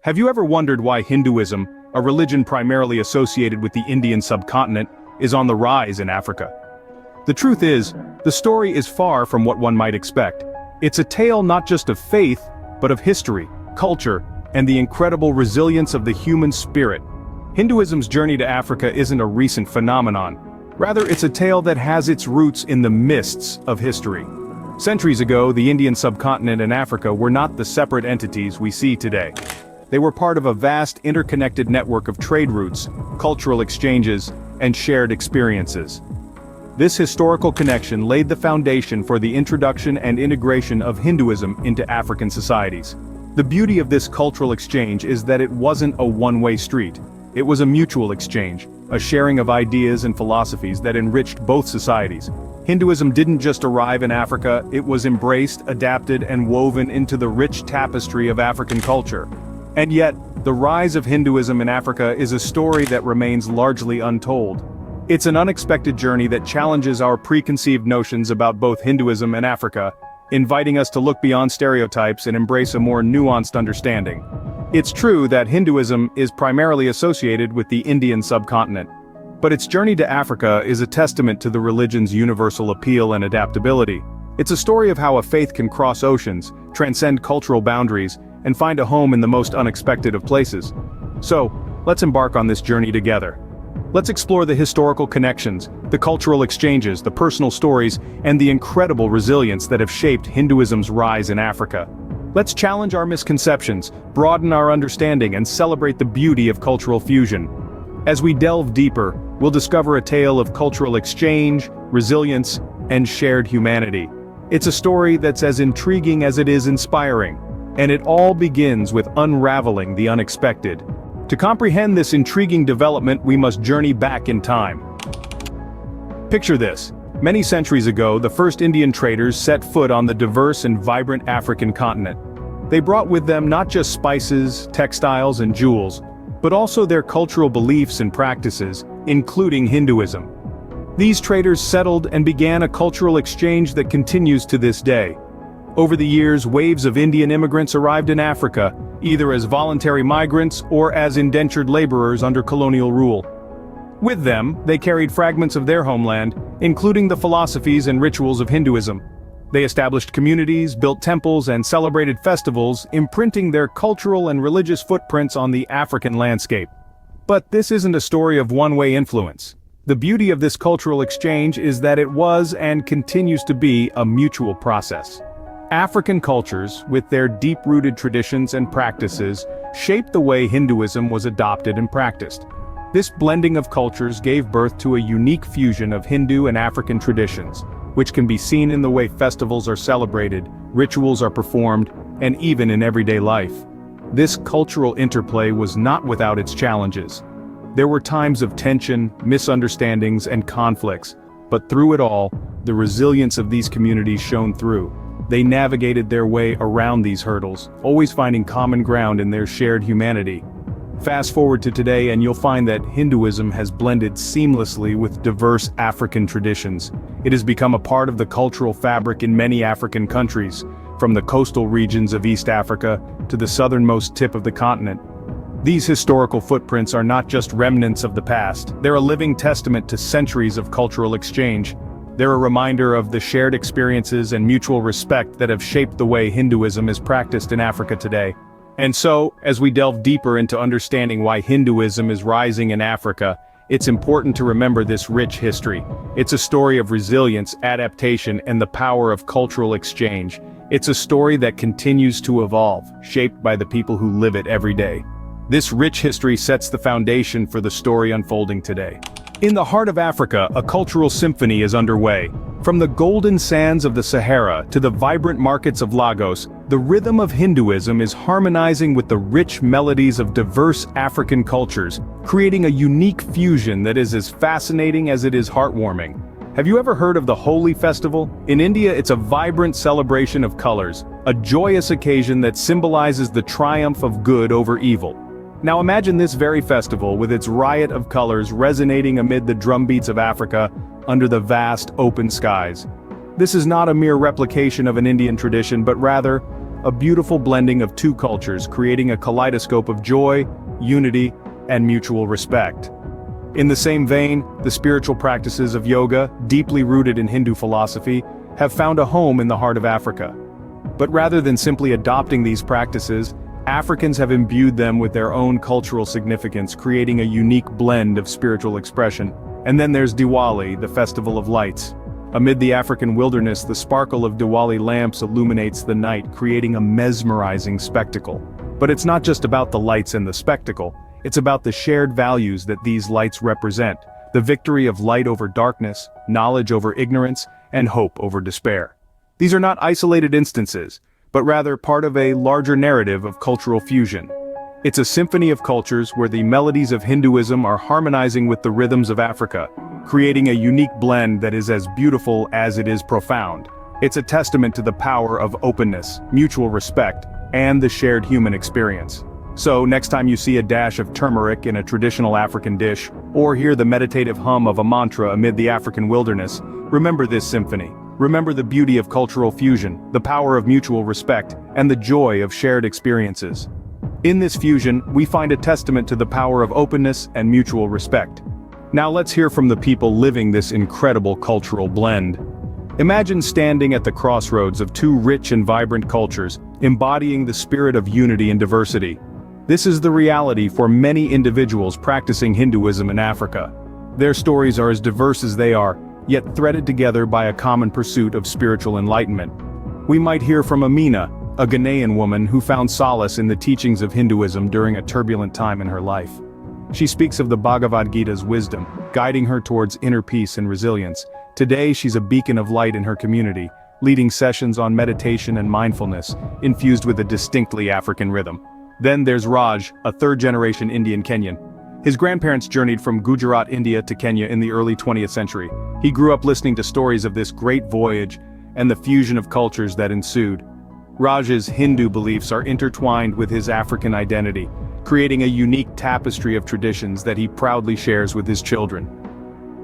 Have you ever wondered why Hinduism, a religion primarily associated with the Indian subcontinent, is on the rise in Africa? The truth is, the story is far from what one might expect. It's a tale not just of faith, but of history, culture, and the incredible resilience of the human spirit. Hinduism's journey to Africa isn't a recent phenomenon. Rather, it's a tale that has its roots in the mists of history. Centuries ago, the Indian subcontinent and Africa were not the separate entities we see today. They were part of a vast interconnected network of trade routes, cultural exchanges, and shared experiences. This historical connection laid the foundation for the introduction and integration of Hinduism into African societies. The beauty of this cultural exchange is that it wasn't a one-way street. It was a mutual exchange, a sharing of ideas and philosophies that enriched both societies. Hinduism didn't just arrive in Africa, it was embraced, adapted, and woven into the rich tapestry of African culture. And yet, the rise of Hinduism in Africa is a story that remains largely untold. It's an unexpected journey that challenges our preconceived notions about both Hinduism and Africa, inviting us to look beyond stereotypes and embrace a more nuanced understanding. It's true that Hinduism is primarily associated with the Indian subcontinent, but its journey to Africa is a testament to the religion's universal appeal and adaptability. It's a story of how a faith can cross oceans, transcend cultural boundaries, and find a home in the most unexpected of places. So, let's embark on this journey together. Let's explore the historical connections, the cultural exchanges, the personal stories, and the incredible resilience that have shaped Hinduism's rise in Africa. Let's challenge our misconceptions, broaden our understanding, and celebrate the beauty of cultural fusion. As we delve deeper, we'll discover a tale of cultural exchange, resilience, and shared humanity. It's a story that's as intriguing as it is inspiring. And it all begins with unraveling the unexpected. To comprehend this intriguing development, we must journey back in time. Picture this. Many centuries ago, the first Indian traders set foot on the diverse and vibrant African continent. They brought with them not just spices, textiles, and jewels, but also their cultural beliefs and practices, including Hinduism. These traders settled and began a cultural exchange that continues to this day. Over the years, waves of Indian immigrants arrived in Africa, either as voluntary migrants or as indentured laborers under colonial rule. With them, they carried fragments of their homeland, including the philosophies and rituals of Hinduism. They established communities, built temples, and celebrated festivals, imprinting their cultural and religious footprints on the African landscape. But this isn't a story of one-way influence. The beauty of this cultural exchange is that it was and continues to be a mutual process. African cultures, with their deep-rooted traditions and practices, shaped the way Hinduism was adopted and practiced. This blending of cultures gave birth to a unique fusion of Hindu and African traditions, which can be seen in the way festivals are celebrated, rituals are performed, and even in everyday life. This cultural interplay was not without its challenges. There were times of tension, misunderstandings, and conflicts, but through it all, the resilience of these communities shone through. They navigated their way around these hurdles, always finding common ground in their shared humanity. Fast forward to today and you'll find that Hinduism has blended seamlessly with diverse African traditions. It has become a part of the cultural fabric in many African countries, from the coastal regions of East Africa to the southernmost tip of the continent. These historical footprints are not just remnants of the past, they're a living testament to centuries of cultural exchange. They're a reminder of the shared experiences and mutual respect that have shaped the way Hinduism is practiced in Africa today. And so, as we delve deeper into understanding why Hinduism is rising in Africa, it's important to remember this rich history. It's a story of resilience, adaptation, and the power of cultural exchange. It's a story that continues to evolve, shaped by the people who live it every day. This rich history sets the foundation for the story unfolding today. In the heart of Africa, a cultural symphony is underway. From the golden sands of the Sahara to the vibrant markets of Lagos, the rhythm of Hinduism is harmonizing with the rich melodies of diverse African cultures, creating a unique fusion that is as fascinating as it is heartwarming. Have you ever heard of the Holi festival? In India, it's a vibrant celebration of colors, a joyous occasion that symbolizes the triumph of good over evil. Now imagine this very festival with its riot of colors resonating amid the drumbeats of Africa under the vast open skies. This is not a mere replication of an Indian tradition, but rather a beautiful blending of two cultures, creating a kaleidoscope of joy, unity, and mutual respect. In the same vein, the spiritual practices of yoga, deeply rooted in Hindu philosophy, have found a home in the heart of Africa. But rather than simply adopting these practices, Africans have imbued them with their own cultural significance, creating a unique blend of spiritual expression. And then there's Diwali, the festival of lights. Amid the African wilderness, the sparkle of Diwali lamps illuminates the night, creating a mesmerizing spectacle. But it's not just about the lights and the spectacle, it's about the shared values that these lights represent, the victory of light over darkness, knowledge over ignorance, and hope over despair. These are not isolated instances, but rather part of a larger narrative of cultural fusion. It's a symphony of cultures where the melodies of Hinduism are harmonizing with the rhythms of Africa, creating a unique blend that is as beautiful as it is profound. It's a testament to the power of openness, mutual respect, and the shared human experience. So, next time you see a dash of turmeric in a traditional African dish, or hear the meditative hum of a mantra amid the African wilderness, remember this symphony. Remember the beauty of cultural fusion, the power of mutual respect, and the joy of shared experiences. In this fusion, we find a testament to the power of openness and mutual respect. Now let's hear from the people living this incredible cultural blend. Imagine standing at the crossroads of two rich and vibrant cultures, embodying the spirit of unity and diversity. This is the reality for many individuals practicing Hinduism in Africa. Their stories are as diverse as they are, yet threaded together by a common pursuit of spiritual enlightenment. We might hear from Amina, a Ghanaian woman who found solace in the teachings of Hinduism during a turbulent time in her life. She speaks of the Bhagavad Gita's wisdom, guiding her towards inner peace and resilience. Today she's a beacon of light in her community, leading sessions on meditation and mindfulness, infused with a distinctly African rhythm. Then there's Raj, a third-generation Indian Kenyan. His grandparents journeyed from Gujarat, India to Kenya in the early 20th century. He grew up listening to stories of this great voyage and the fusion of cultures that ensued. Raj's Hindu beliefs are intertwined with his African identity, creating a unique tapestry of traditions that he proudly shares with his children.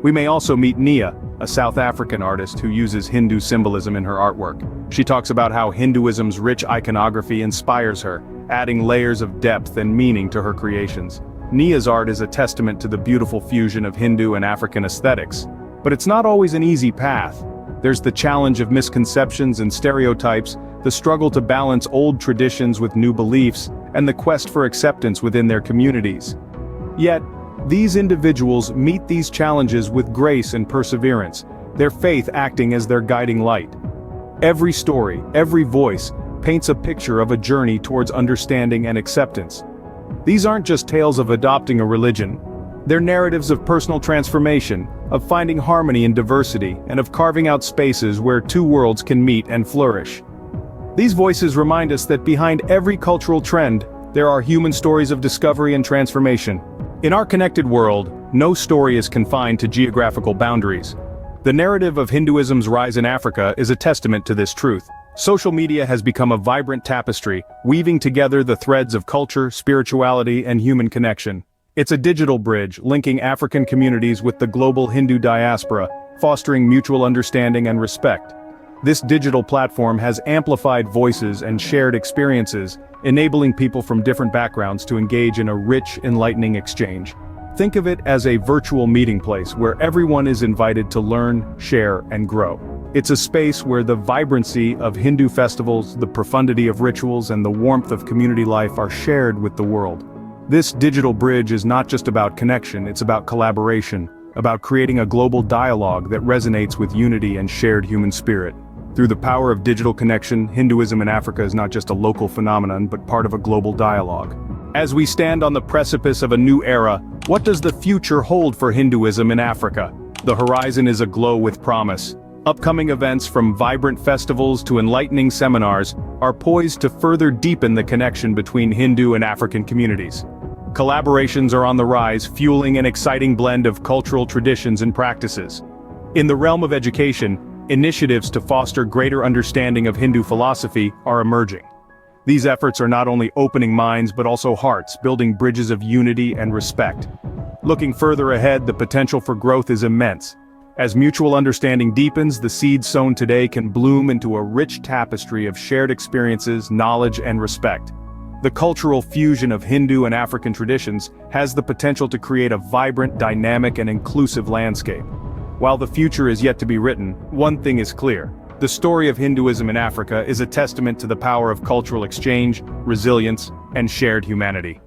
We may also meet Nia, a South African artist who uses Hindu symbolism in her artwork. She talks about how Hinduism's rich iconography inspires her, adding layers of depth and meaning to her creations. Nia's art is a testament to the beautiful fusion of Hindu and African aesthetics. But it's not always an easy path. There's the challenge of misconceptions and stereotypes, the struggle to balance old traditions with new beliefs, and the quest for acceptance within their communities. Yet, these individuals meet these challenges with grace and perseverance, their faith acting as their guiding light. Every story, every voice, paints a picture of a journey towards understanding and acceptance. These aren't just tales of adopting a religion. They're narratives of personal transformation, of finding harmony in diversity, and of carving out spaces where two worlds can meet and flourish. These voices remind us that behind every cultural trend, there are human stories of discovery and transformation. In our connected world, no story is confined to geographical boundaries. The narrative of Hinduism's rise in Africa is a testament to this truth. Social media has become a vibrant tapestry, weaving together the threads of culture, spirituality, and human connection. It's a digital bridge linking African communities with the global Hindu diaspora, fostering mutual understanding and respect. This digital platform has amplified voices and shared experiences, enabling people from different backgrounds to engage in a rich, enlightening exchange. Think of it as a virtual meeting place where everyone is invited to learn, share, and grow. It's a space where the vibrancy of Hindu festivals, the profundity of rituals, and the warmth of community life are shared with the world. This digital bridge is not just about connection, it's about collaboration, about creating a global dialogue that resonates with unity and shared human spirit. Through the power of digital connection, Hinduism in Africa is not just a local phenomenon but part of a global dialogue. As we stand on the precipice of a new era, what does the future hold for Hinduism in Africa? The horizon is aglow with promise. Upcoming events, from vibrant festivals to enlightening seminars, are poised to further deepen the connection between Hindu and African communities. Collaborations are on the rise, fueling an exciting blend of cultural traditions and practices. In the realm of education, initiatives to foster greater understanding of Hindu philosophy are emerging. These efforts are not only opening minds but also hearts, building bridges of unity and respect. Looking further ahead, the potential for growth is immense. As mutual understanding deepens, the seeds sown today can bloom into a rich tapestry of shared experiences, knowledge, and respect. The cultural fusion of Hindu and African traditions has the potential to create a vibrant, dynamic, and inclusive landscape. While the future is yet to be written, one thing is clear. The story of Hinduism in Africa is a testament to the power of cultural exchange, resilience, and shared humanity.